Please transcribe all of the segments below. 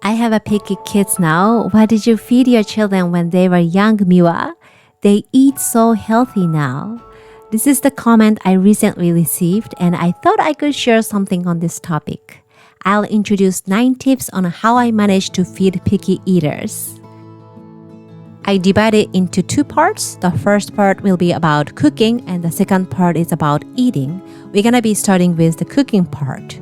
I have a picky kids now. What did you feed your children when they were young, Miwa? They eat so healthy now. This is the comment I recently received, and I thought I could share something on this topic. I'll introduce 9 tips on how I manage to feed picky eaters. I divide it into 2 parts. The first part will be about cooking, and the second part is about eating. We're gonna be starting with the cooking part.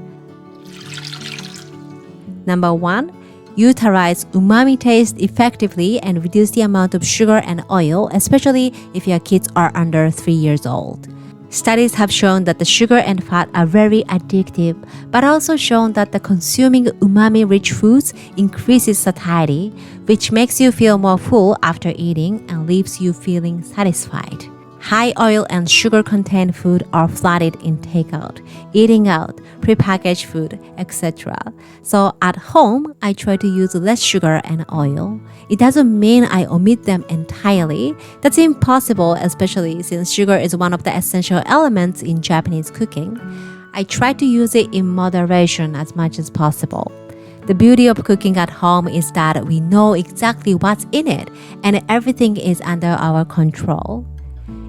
Number 1. Utarize umami taste effectively and reduce the amount of sugar and oil, especially if your kids are under 3 years old. Studies have shown that the sugar and fat are very addictive, but also shown that the consuming umami-rich foods increases satiety, which makes you feel more full after eating and leaves you feeling satisfied. High oil and sugar contained food are flooded in takeout, eating out, prepackaged food, etc. So at home, I try to use less sugar and oil. It doesn't mean I omit them entirely. That's impossible, especially since sugar is one of the essential elements in Japanese cooking. I try to use it in moderation as much as possible. The beauty of cooking at home is that we know exactly what's in it and everything is under our control.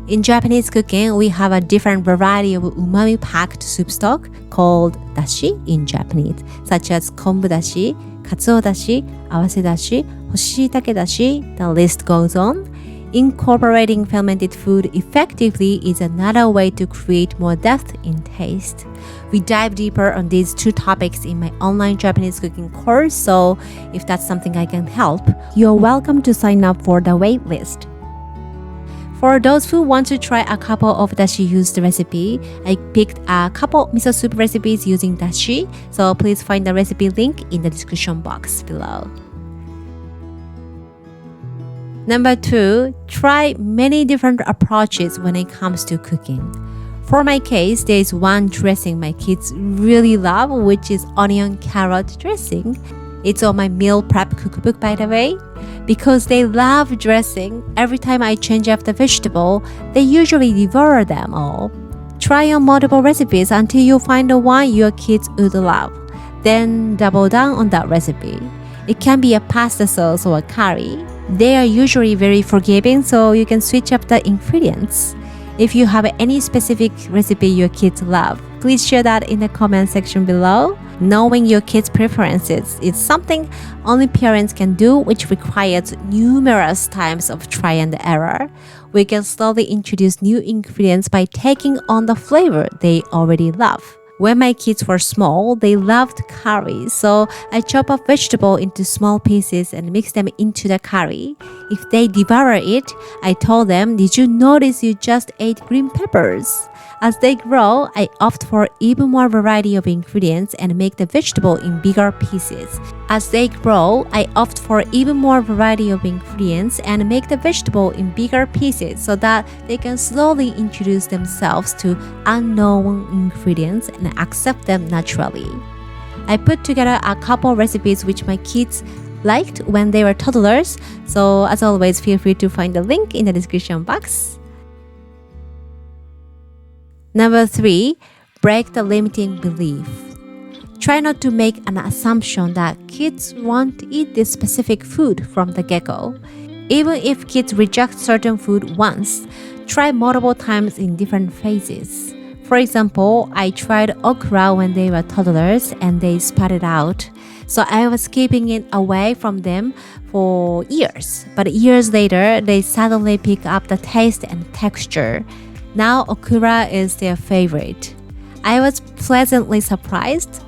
In Japanese cooking, we have a different variety of umami-packed soup stock called dashi in Japanese, such as kombu dashi, katsuo dashi, awase dashi, hoshitake dashi, the list goes on. Incorporating fermented food effectively is another way to create more depth in taste. We dive deeper on these 2 topics in my online Japanese cooking course, so if that's something I can help, you're welcome to sign up for the wait list. For those who want to try a couple of dashi-used recipe, I picked a couple miso soup recipes using dashi, so please find the recipe link in the description box below. Number 2, try many different approaches when it comes to cooking. For my case, there is one dressing my kids really love, which is onion carrot dressing. It's on my meal prep cookbook, by the way. Because they love dressing, every time I change up the vegetable, they usually devour them all. Try on multiple recipes until you find the one your kids would love. Then double down on that recipe. It can be a pasta sauce or a curry. They are usually very forgiving, so you can switch up the ingredients. If you have any specific recipe your kids love, please share that in the comment section below. Knowing your kids' preferences is something only parents can do, which requires numerous times of try and error. We can slowly introduce new ingredients by taking on the flavor they already love. When my kids were small, they loved curry, so I chop up vegetable into small pieces and mix them into the curry. If they devour it, I told them, "Did you notice you just ate green peppers?" As they grow, I opt for even more variety of ingredients and make the vegetable in bigger pieces. As they grow, I opt for even more variety of ingredients and make the vegetable in bigger pieces so that they can slowly introduce themselves to unknown ingredients and accept them naturally. I put together a couple recipes which my kids liked when they were toddlers, so as always, feel free to find the link in the description box. Number 3, break the limiting belief. Try not to make an assumption that kids won't eat this specific food from the get-go. Even if kids reject certain food once, try multiple times in different phases. For example, I tried okra when they were toddlers and they spat it out. So I was keeping it away from them for years. But years later, they suddenly pick up the taste and texture. Now okra is their favorite. I was pleasantly surprised.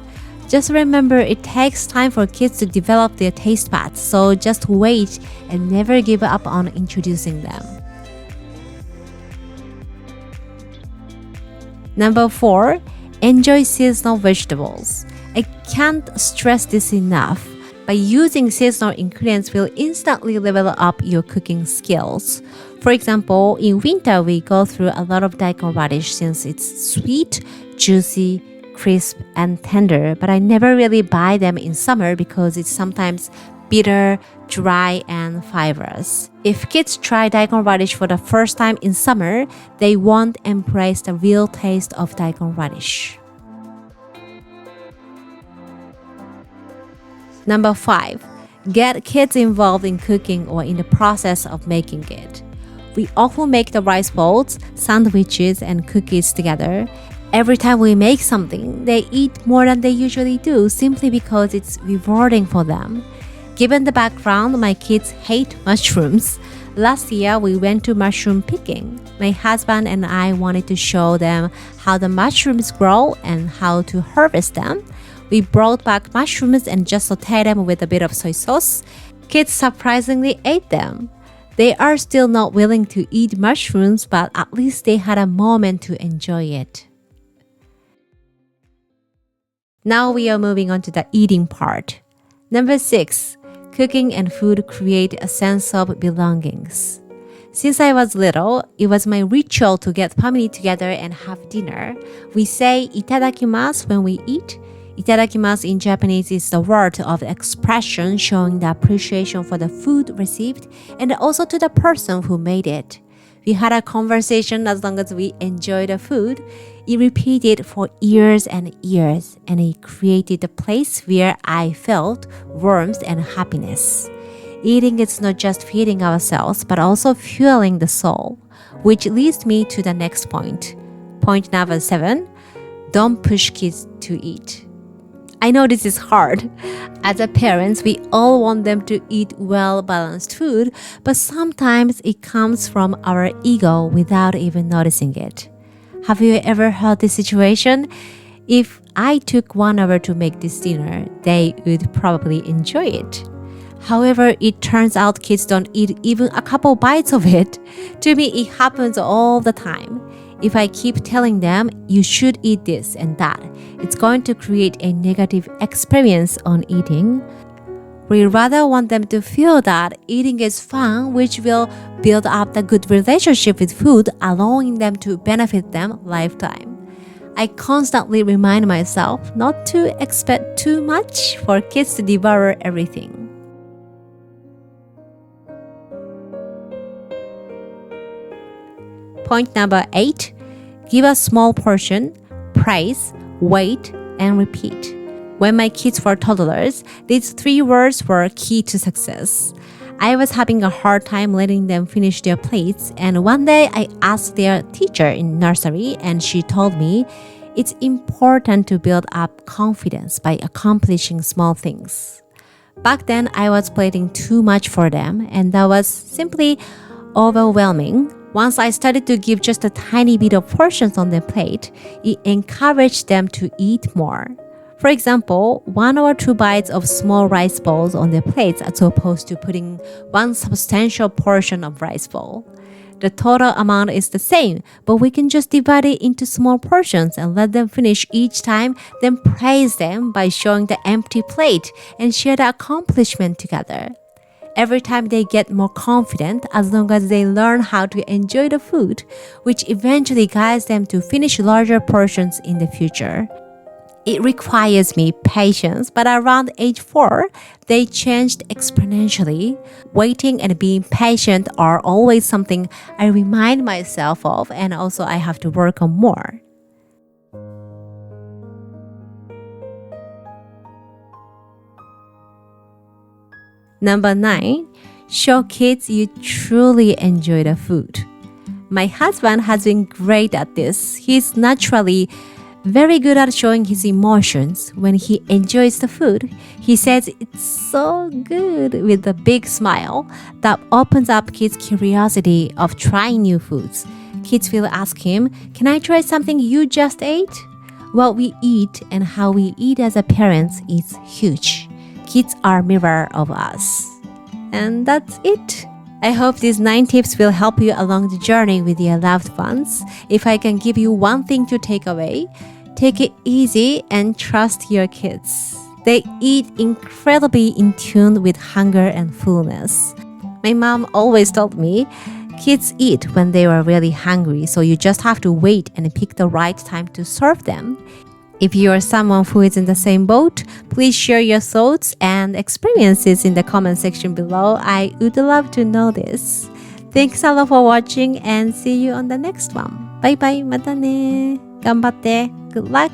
Just remember, it takes time for kids to develop their taste buds, so just wait and never give up on introducing them. Number 4, enjoy seasonal vegetables. I can't stress this enough. By using seasonal ingredients will instantly level up your cooking skills. For example, in winter, we go through a lot of daikon radish since it's sweet, juicy, crisp, and tender, but I never really buy them in summer because it's sometimes bitter, dry, and fibrous. If kids try daikon radish for the first time in summer, they won't embrace the real taste of daikon radish. Number 5. Get kids involved in cooking or in the process of making it. We often make the rice bowls, sandwiches, and cookies together. Every time we make something, they eat more than they usually do simply because it's rewarding for them. Given the background, my kids hate mushrooms. Last year, we went to mushroom picking. My husband and I wanted to show them how the mushrooms grow and how to harvest them. We brought back mushrooms and just sauteed them with a bit of soy sauce. Kids surprisingly ate them. They are still not willing to eat mushrooms, but at least they had a moment to enjoy it. Now we are moving on to the eating part. Number 6. Cooking and food create a sense of belongings. Since I was little, it was my ritual to get family together and have dinner. We say itadakimasu when we eat. Itadakimasu in Japanese is the word of expression showing the appreciation for the food received and also to the person who made it. We had a conversation as long as we enjoyed the food. It repeated for years and years, and it created a place where I felt warmth and happiness. Eating is not just feeding ourselves, but also fueling the soul, which leads me to the next point. Point number 7, don't push kids to eat. I know this is hard. As a parents, we all want them to eat well-balanced food, but sometimes it comes from our ego without even noticing it. Have you ever heard this situation? If I took 1 hour to make this dinner, they would probably enjoy it. However, it turns out kids don't eat even a couple bites of it. To me, it happens all the time. If I keep telling them, you should eat this and that, it's going to create a negative experience on eating. We rather want them to feel that eating is fun, which will build up the good relationship with food, allowing them to benefit them lifetime. I constantly remind myself not to expect too much for kids to devour everything. Point number 8, give a small portion, praise, wait, and repeat. When my kids were toddlers, these 3 words were key to success. I was having a hard time letting them finish their plates, and one day I asked their teacher in nursery, and she told me, it's important to build up confidence by accomplishing small things. Back then, I was plating too much for them, and that was simply overwhelming. Once I started to give just a tiny bit of portions on their plate, it encouraged them to eat more. For example, 1 or 2 bites of small rice balls on their plates as opposed to putting 1 substantial portion of rice bowl. The total amount is the same, but we can just divide it into small portions and let them finish each time, then praise them by showing the empty plate and share the accomplishment together. Every time they get more confident as long as they learn how to enjoy the food, which eventually guides them to finish larger portions in the future. It requires me patience, but around age 4, they changed exponentially. Waiting and being patient are always something I remind myself of, and also I have to work on more. Number 9, show kids you truly enjoy the food. My husband has been great at this. He's naturally very good at showing his emotions. When he enjoys the food, he says it's so good with a big smile that opens up kids' curiosity of trying new foods. Kids will ask him, "Can I try something you just ate?" What we eat and how we eat as a parents is huge. Kids are a mirror of us. And that's it. I hope these 9 tips will help you along the journey with your loved ones. If I can give you one thing to take away, take it easy and trust your kids. They eat incredibly in tune with hunger and fullness. My mom always told me, kids eat when they are really hungry, so you just have to wait and pick the right time to serve them. If you are someone who is in the same boat, please share your thoughts and experiences in the comment section below. I would love to know this. Thanks a lot for watching and see you on the next one. Bye bye, またね。頑張って。Good luck.